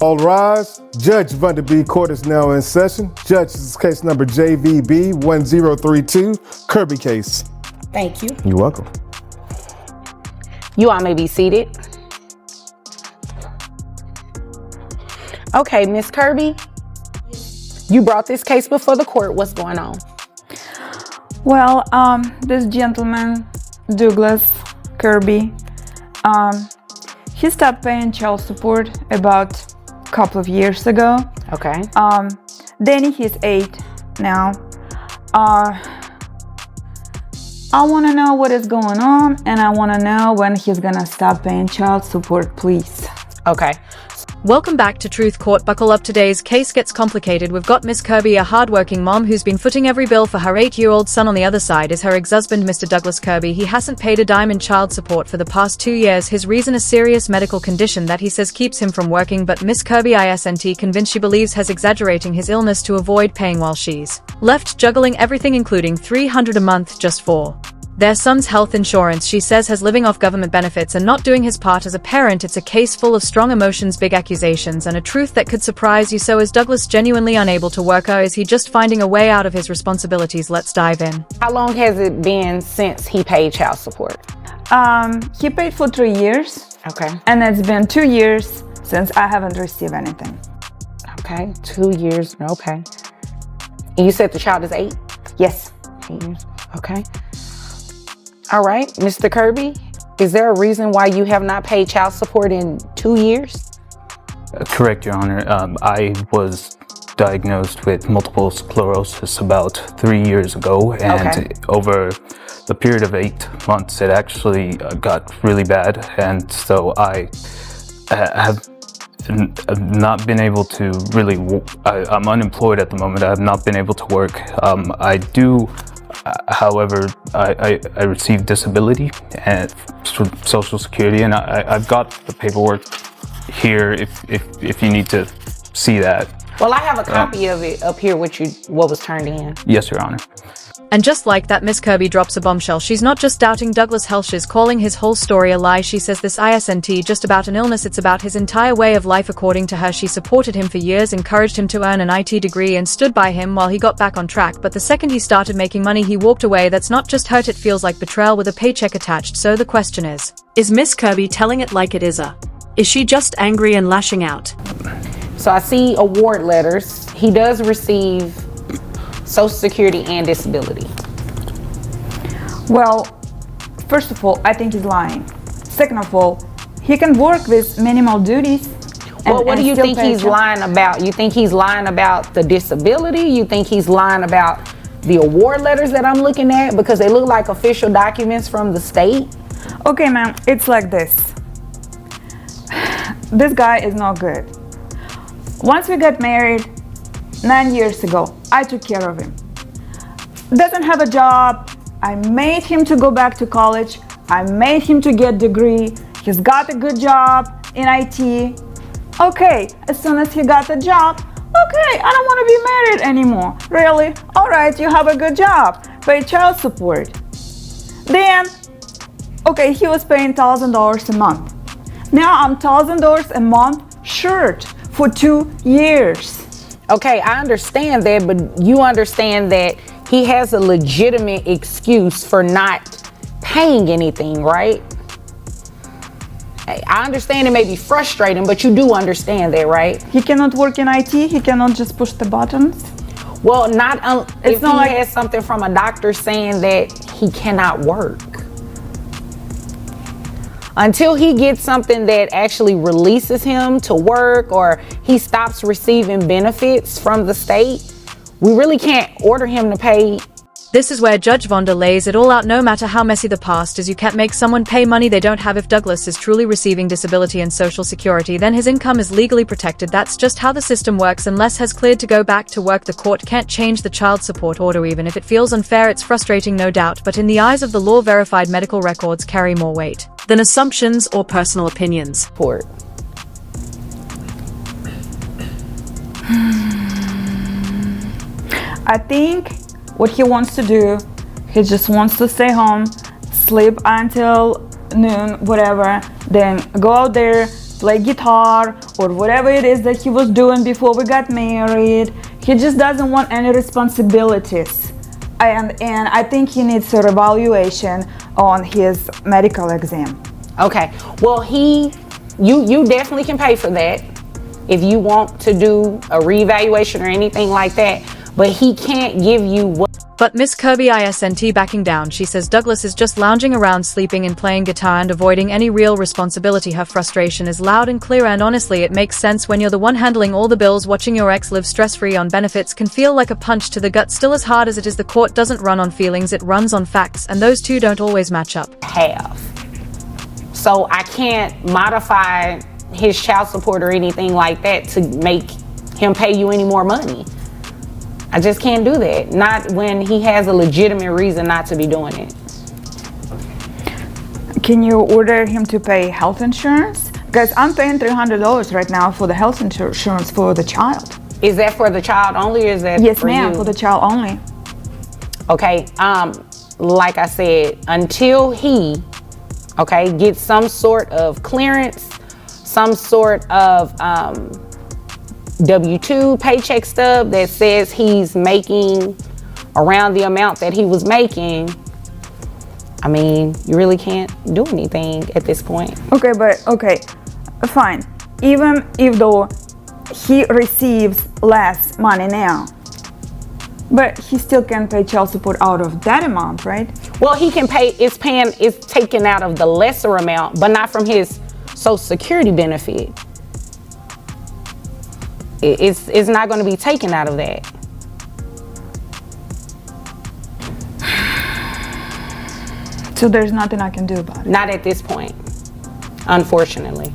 All rise. Judge Vanderbeek Court is now in session. Judge, this is case number JVB 1032, Kirby case. Thank you. You're welcome. You all may be seated. Okay, Miss Kirby, you brought this case before the court. What's going on? Well, this gentleman, Douglas Kirby, he stopped paying child support about a couple of years ago. Okay. Danny, he's 8 now. I want to know what is going on, and I want to know when he's gonna stop paying child support, please. Okay. Welcome back to Truth Court. Buckle up, today's case gets complicated. We've got Miss Kirby, a hardworking mom who's been footing every bill for her 8-year-old son. On the other side is her ex-husband, Mr. Douglas Kirby. He hasn't paid a dime in child support for the past 2 years. His reason, a serious medical condition that he says keeps him from working, but Miss Kirby isn't convinced. She believes has exaggerating his illness to avoid paying while she's left juggling everything, including $300 a month just for their son's health insurance. She says has living off government benefits and not doing his part as a parent. It's a case full of strong emotions, big accusations, and a truth that could surprise you. So is Douglas genuinely unable to work, or is he just finding a way out of his responsibilities? Let's dive in. How long has it been since he paid child support? He paid for 3 years. Okay. And it's been 2 years since I haven't received anything. Okay, 2 years. Okay. And you said the child is 8? Yes. 8 years. Okay. All right, Mr. Kirby, is there a reason why you have not paid child support in 2 years? Correct, Your Honor. I was diagnosed with multiple sclerosis about 3 years ago, and over the period of 8 months, it actually got really bad, and so I have not been able to really. I'm unemployed at the moment. I have not been able to work. I do. However, I received disability and Social Security, and I've got the paperwork here if you need to see that. Well, I have a copy of it up here with what was turned in. Yes, Your Honor. And just like that, Miss Kirby drops a bombshell. She's not just doubting Douglas' health, she's calling his whole story a lie. She says this isn't just about an illness, it's about his entire way of life. According to her, she supported him for years, encouraged him to earn an IT degree, and stood by him while he got back on track. But the second he started making money, he walked away. That's not just hurt, it feels like betrayal with a paycheck attached. So the question is Miss Kirby telling it like it is? Is she just angry and lashing out? So I see award letters. He does receive Social Security and disability. Well, first of all, I think he's lying. Second of all, he can work with minimal duties. Well, what do you think he's lying about? You think he's lying about the disability? You think he's lying about the award letters that I'm looking at because they look like official documents from the state? Okay, ma'am, it's like this. This guy is not good. Once we got married 9 years ago, I took care of him. Doesn't have a job. I made him to go back to college. I made him to get a degree. He's got a good job in IT. Okay, as soon as he got the job, okay, I don't want to be married anymore. Really? All right, you have a good job. Pay child support. Then, okay, he was paying $1,000 a month. Now I'm $1,000 a month short for 2 years. Okay, I understand that, but you understand that he has a legitimate excuse for not paying anything, right? I understand it may be frustrating, but you do understand that, right? He cannot work in IT. He cannot just push the buttons. Well, if not he like has something from a doctor saying that he cannot work. Until he gets something that actually releases him to work or he stops receiving benefits from the state, we really can't order him to pay. This is where Judge Vonda lays it all out. No matter how messy the past is, you can't make someone pay money they don't have. If Douglas is truly receiving disability and Social Security, then his income is legally protected. That's just how the system works. Unless has cleared to go back to work, the court can't change the child support order. Even if it feels unfair, it's frustrating, no doubt, but in the eyes of the law, verified medical records carry more weight than assumptions or personal opinions. I think what he wants to do, he just wants to stay home, sleep until noon, whatever, then go out there, play guitar or whatever it is that he was doing before we got married. He just doesn't want any responsibilities. And I think he needs a reevaluation on his medical exam. Okay, well you definitely can pay for that if you want to do a reevaluation or anything like that, but he can't give you what. But Miss Kirby isn't backing down. She says Douglas is just lounging around, sleeping and playing guitar and avoiding any real responsibility. Her frustration is loud and clear, and honestly it makes sense. When you're the one handling all the bills, watching your ex live stress-free on benefits can feel like a punch to the gut. Still, as hard as it is, the court doesn't run on feelings, it runs on facts, and those two don't always match up. So I can't modify his child support or anything like that to make him pay you any more money. I just can't do that. Not when he has a legitimate reason not to be doing it. Can you order him to pay health insurance? Because I'm paying $300 right now for the health insurance for the child. Is that for the child only, or is that yes, for ma'am, you? for the child only. Okay, like I said, until he, gets some sort of clearance, some sort of W-2 paycheck stub that says he's making around the amount that he was making, I mean, you really can't do anything at this point. Okay, fine. Even if though he receives less money now, but he still can pay child support out of that amount, right? Well, he can pay, it's taken out of the lesser amount, but not from his Social Security benefit. It's not going to be taken out of that. So there's nothing I can do about it? Not at this point, unfortunately.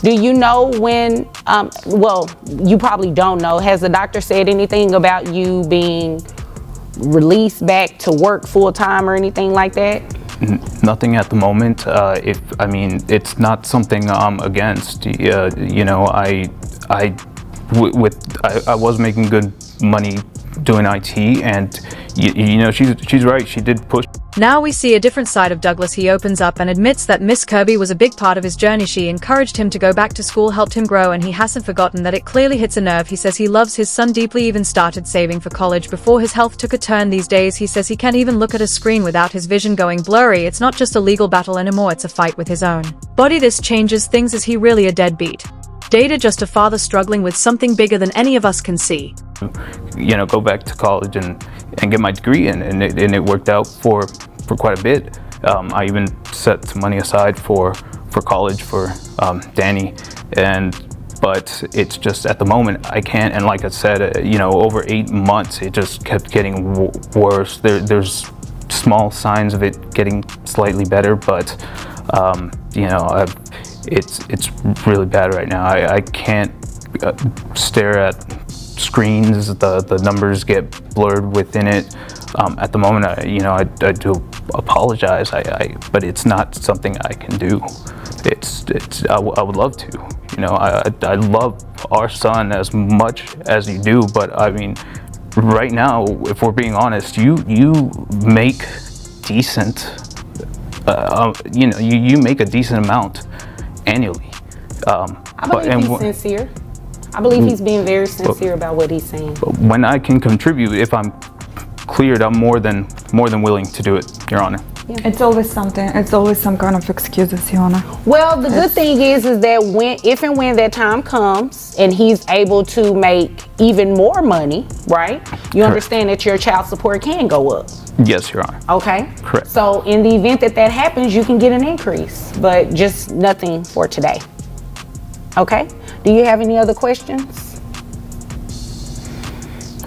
Do you know when, well, you probably don't know, has the doctor said anything about you being released back to work full-time or anything like that? Nothing at the moment. It's not something I'm against. I was making good money doing IT, and she's right. She did push. Now we see a different side of Douglas. He opens up and admits that Miss Kirby was a big part of his journey. She encouraged him to go back to school, helped him grow, and he hasn't forgotten that. It clearly hits a nerve. He says he loves his son deeply, even started saving for college before his health took a turn. These days he says he can't even look at a screen without his vision going blurry. It's not just a legal battle anymore, it's a fight with his own body. This changes things. Is he really a deadbeat? Data, just a father struggling with something bigger than any of us can see. Go back to college and get my degree, and it worked out for quite a bit. I even set some money aside for college for Danny, but it's just at the moment I can't. And like I said, over 8 months it just kept getting worse. There's small signs of it getting slightly better, but it's really bad right now. I can't stare at screens. The numbers get blurred within it. At the moment, I do apologize. But it's not something I can do. I would love to. I love our son as much as you do. But I mean, right now, if we're being honest, you make decent. You make a decent amount annually. I believe he's sincere. I believe he's being very sincere about what he's saying. But when I can contribute, if I'm cleared, I'm more than willing to do it, Your Honor. Yeah. It's always something. It's always some kind of excuses, Your Honor. Well, the good thing is that if and when that time comes and he's able to make even more money, right? You understand that your child support can go up. Yes, Your Honor. Okay. Correct. So in the event that happens, you can get an increase, but just nothing for today. Okay. Do you have any other questions?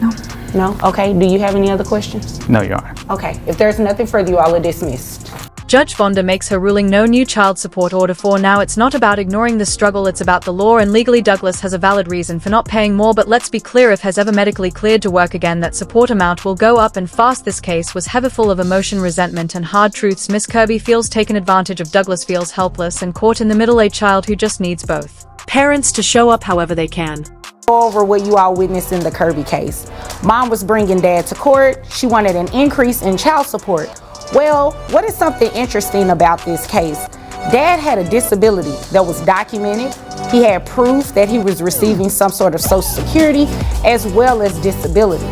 No. No? Okay. Do you have any other questions? No, Your Honor. Okay. If there's nothing further, you all are dismissed. Judge Vonda makes her ruling no new child support order for now. It's not about ignoring the struggle, it's about the law, and legally Douglas has a valid reason for not paying more. But let's be clear, if has ever medically cleared to work again, that support amount will go up and fast. This case was heavy, full of emotion, resentment, and hard truths. Miss Kirby feels taken advantage of. Douglas feels helpless and caught in the middle, a child who just needs both parents to show up however they can. Over what you all witnessed in the Kirby case. Mom was bringing dad to court. She wanted an increase in child support. Well, what is something interesting about this case? Dad had a disability that was documented. He had proof that he was receiving some sort of Social Security as well as disability.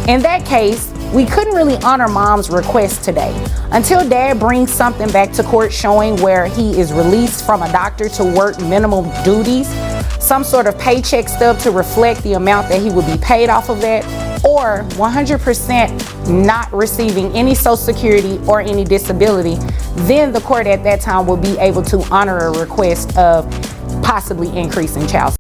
In that case, we couldn't really honor Mom's request today until Dad brings something back to court showing where he is released from a doctor to work minimum duties, some sort of paycheck stub to reflect the amount that he would be paid off of that, or 100% not receiving any Social Security or any disability. Then the court at that time will be able to honor a request of possibly increasing child